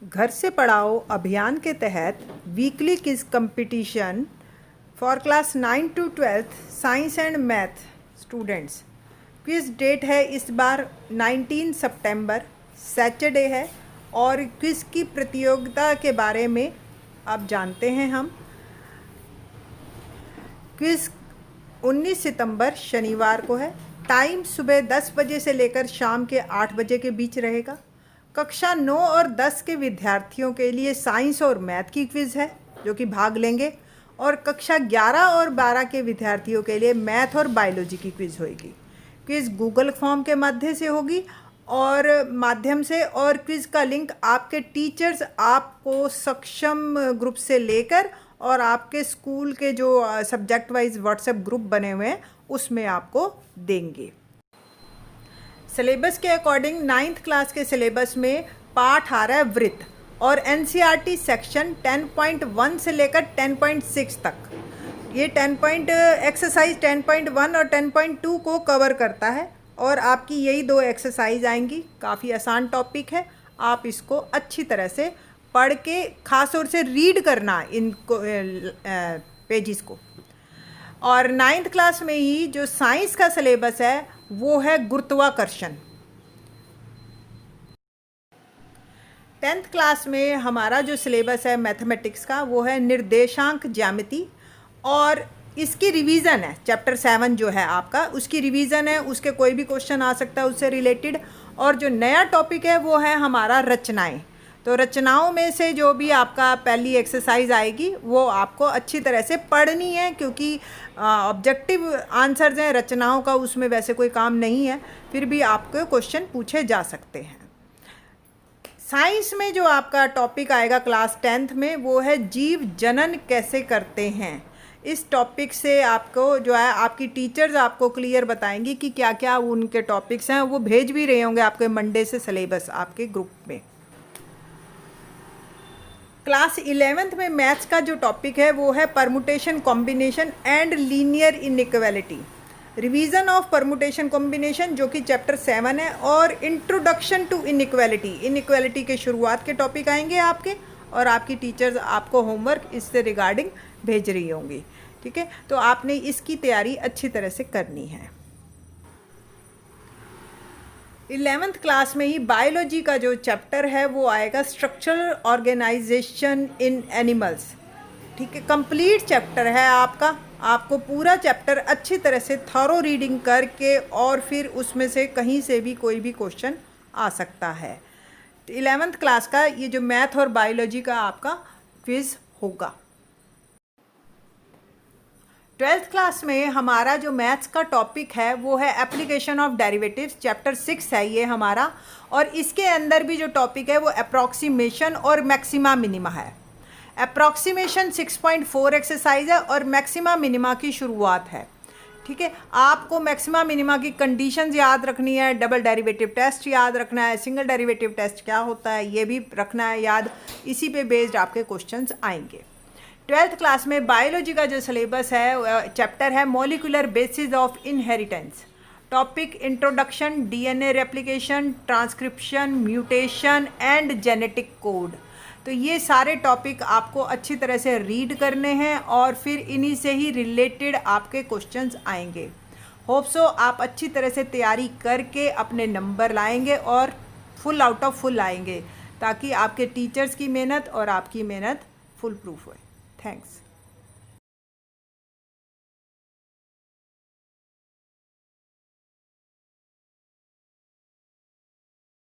घर से पढ़ाओ अभियान के तहत weekly quiz competition for class 9 to 12 science and math students. Quiz date है इस बार 19 सितंबर सैटरडे है और क्विज की प्रतियोगिता के बारे में अब जानते हैं हम। क्विज 19 सितंबर शनिवार को है। टाइम सुबह 10 बजे से लेकर शाम के 8 बजे के बीच रहेगा। कक्षा 9 और 10 के विद्यार्थियों के लिए साइंस और मैथ की क्विज़ है जो कि भाग लेंगे, और कक्षा 11 और 12 के विद्यार्थियों के लिए मैथ और बायोलॉजी की क्विज़ होगी। क्विज़ गूगल फॉर्म के माध्यम से होगी और क्विज़ का लिंक आपके टीचर्स आपको सक्षम ग्रुप से लेकर और आपके स्कूल के जो सब्जेक्ट वाइज व्हाट्सएप ग्रुप बने हुए हैं उसमें आपको देंगे। सिलेबस के अकॉर्डिंग 9th क्लास के सिलेबस में पाठ आ रहा है वृत्त, और एनसीईआरटी सेक्शन 10.1 से लेकर 10.6 तक। ये एक्सरसाइज 10.1 और 10.2 को कवर करता है, और आपकी यही 2 एक्सरसाइज आएंगी। काफ़ी आसान टॉपिक है, आप इसको अच्छी तरह से पढ़ के ख़ास तौर से रीड करना इनको पेजेस को। और 9th क्लास में ही जो साइंस का सिलेबस है वो है गुरुत्वाकर्षण। 10th क्लास में हमारा जो सिलेबस है मैथमेटिक्स का वो है निर्देशांक ज्यामिति, और इसकी रिवीजन है। चैप्टर 7 जो है आपका उसकी रिवीजन है, उसके कोई भी क्वेश्चन आ सकता है उससे रिलेटेड। और जो नया टॉपिक है वो है हमारा रचनाएं। तो रचनाओं में से जो भी आपका पहली एक्सरसाइज आएगी वो आपको अच्छी तरह से पढ़नी है, क्योंकि ऑब्जेक्टिव आंसर्स हैं रचनाओं का, उसमें वैसे कोई काम नहीं है, फिर भी आपको क्वेश्चन पूछे जा सकते हैं। साइंस में जो आपका टॉपिक आएगा क्लास 10th में वो है जीव जनन कैसे करते हैं। इस टॉपिक से आपको जो है आपकी टीचर्स आपको क्लियर बताएंगी कि क्या क्या उनके टॉपिक्स हैं। वो भेज भी रहे होंगे आपके मंडे से सिलेबस आपके ग्रुप में। क्लास 11th में मैथ्स का जो टॉपिक है वो है permutation combination and linear inequality. Revision of permutation combination जो कि चैप्टर 7 है, और इंट्रोडक्शन टू इनइक्वालिटी के शुरुआत के टॉपिक आएंगे आपके, और आपकी टीचर्स आपको होमवर्क इससे रिगार्डिंग भेज रही होंगी। ठीक है, तो आपने इसकी तैयारी अच्छी तरह से करनी है। 11th क्लास में ही बायोलॉजी का जो चैप्टर है वो आएगा स्ट्रक्चरल ऑर्गेनाइजेशन इन एनिमल्स। ठीक है, कंप्लीट चैप्टर है आपका। आपको पूरा चैप्टर अच्छी तरह से थॉरो रीडिंग करके और फिर उसमें से कहीं से भी कोई भी क्वेश्चन आ सकता है। 11th क्लास का ये जो मैथ और बायोलॉजी का आपका क्विज होगा। 12th क्लास में हमारा जो मैथ्स का टॉपिक है वो है एप्लीकेशन ऑफ डेरिवेटिव्स। चैप्टर 6 है ये हमारा, और इसके अंदर भी जो टॉपिक है वो अप्रॉक्सीमेशन और मैक्सिमा मिनिमा है। अप्रॉक्सीमेशन 6.4 एक्सरसाइज है और मैक्सिमा मिनिमा की शुरुआत है। ठीक है, आपको मैक्सिमा मिनिमा की कंडीशंस याद रखनी है, डबल डेरिवेटिव टेस्ट याद रखना है, सिंगल डेरिवेटिव टेस्ट क्या होता है ये भी रखना है याद। इसी पे बेस्ड आपके क्वेश्चंस आएंगे। 12th क्लास में बायोलॉजी का जो सिलेबस है चैप्टर है molecular basis of inheritance. Topic introduction, DNA replication, transcription, mutation and genetic code. तो ये सारे टॉपिक आपको अच्छी तरह से रीड करने हैं और फिर इन्हीं से ही रिलेटेड आपके क्वेश्चंस आएंगे। होप सो आप अच्छी तरह से तैयारी करके अपने नंबर लाएंगे और फुल आउट ऑफ फुल आएंगे, ताकि आपके टीचर्स की मेहनत और आपकी मेहनत फुल प्रूफ हो। Thanks.